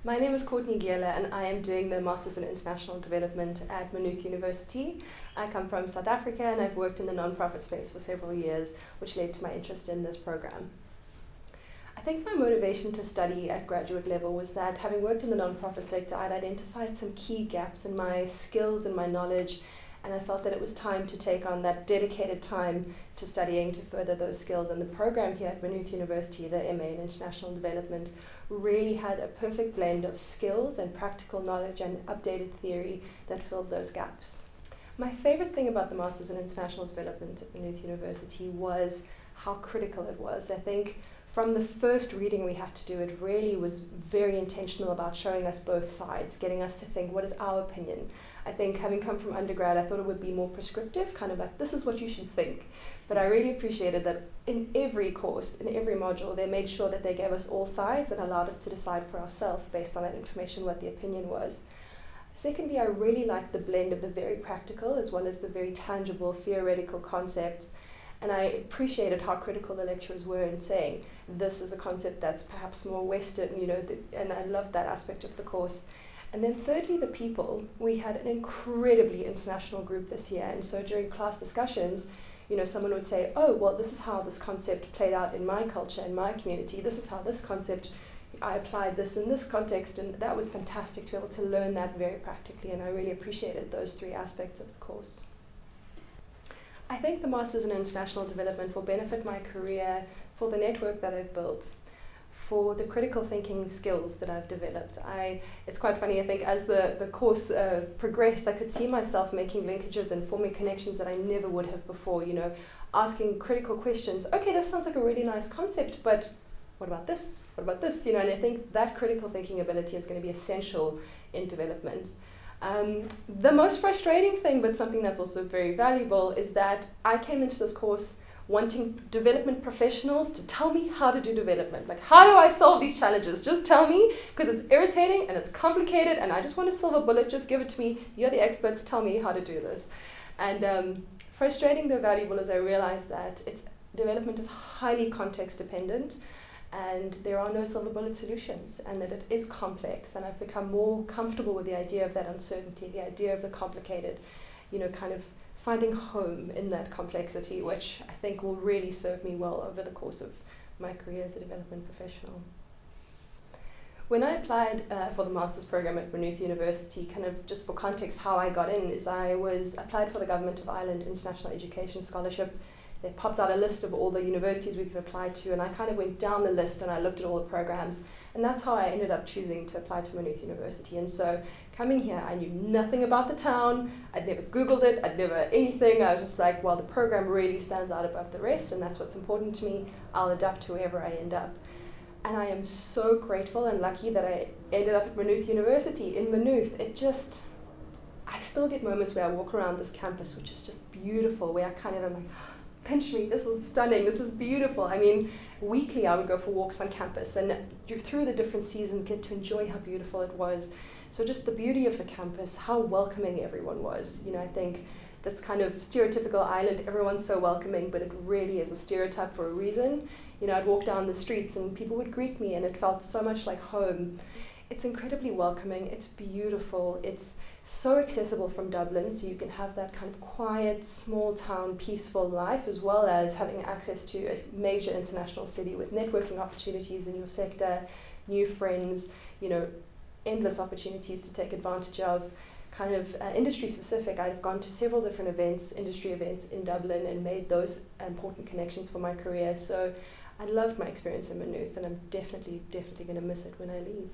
My name is Courtney Gehle and I am doing the Masters in International Development at Maynooth University. I come from South Africa and I've worked in the non-profit space for several years, which led to my interest in this program. I think my motivation to study at graduate level was that having worked in the non-profit sector, I'd identified some key gaps in my skills and my knowledge, and I felt that it was time to take on that dedicated time to studying to further those skills. And the program here at Maynooth University, the MA in International Development, really had a perfect blend of skills and practical knowledge and updated theory that filled those gaps. My favorite thing about the Masters in International Development at Maynooth University was how critical it was. I think from the first reading we had to do, it really was very intentional about showing us both sides, getting us to think, what is our opinion? I think having come from undergrad, I thought it would be more prescriptive, kind of like, this is what you should think. But I really appreciated that in every course, in every module, they made sure that they gave us all sides and allowed us to decide for ourselves based on that information what the opinion was. Secondly, I really liked the blend of the very practical as well as the very tangible theoretical concepts. And I appreciated how critical the lecturers were in saying, this is a concept that's perhaps more Western, and I loved that aspect of the course. And then thirdly, the people. We had an incredibly international group this year, and so during class discussions, someone would say, oh, well, this is how this concept played out in my culture, in my community. This is how this concept, I applied this in this context, and that was fantastic to be able to learn that very practically, and I really appreciated those three aspects of the course. I think the Masters in International Development will benefit my career for the network that I've built, for the critical thinking skills that I've developed. It's quite funny, I think as the course progressed, I could see myself making linkages and forming connections that I never would have before, asking critical questions. Okay, this sounds like a really nice concept, but what about this? What about this? And I think that critical thinking ability is going to be essential in development. The most frustrating thing, but something that's also very valuable, is that I came into this course wanting development professionals to tell me how to do development. Like, how do I solve these challenges? Just tell me, because it's irritating and it's complicated and I just want a silver bullet, just give it to me. You're the experts, tell me how to do this. And frustrating though valuable, as I realized that development is highly context dependent, and there are no silver bullet solutions, and that it is complex, and I've become more comfortable with the idea of that uncertainty, the idea of the complicated, kind of finding home in that complexity, which I think will really serve me well over the course of my career as a development professional. When I applied for the master's program at Maynooth University, kind of just for context how I got in, is I applied for the Government of Ireland International Education Scholarship. They popped out a list of all the universities we could apply to, and I kind of went down the list and I looked at all the programs, and that's how I ended up choosing to apply to Maynooth University. And so coming here, I knew nothing about the town, I'd never Googled it, I'd never anything. I was just like, well, the program really stands out above the rest, and that's what's important to me. I'll adapt to wherever I end up. And I am so grateful and lucky that I ended up at Maynooth University in Maynooth. I still get moments where I walk around this campus, which is just beautiful, where I kind of am like, pinch me, this is stunning, this is beautiful. I mean, weekly I would go for walks on campus, and through the different seasons get to enjoy how beautiful it was. So just the beauty of the campus, how welcoming everyone was. I think that's kind of stereotypical Ireland, everyone's so welcoming, but it really is a stereotype for a reason. I'd walk down the streets and people would greet me, and it felt so much like home. It's incredibly welcoming, it's beautiful, it's so accessible from Dublin, so you can have that kind of quiet, small town, peaceful life, as well as having access to a major international city with networking opportunities in your sector, new friends, endless opportunities to take advantage of. Kind of industry specific, I've gone to several different industry events in Dublin, and made those important connections for my career. So I loved my experience in Maynooth, and I'm definitely going to miss it when I leave.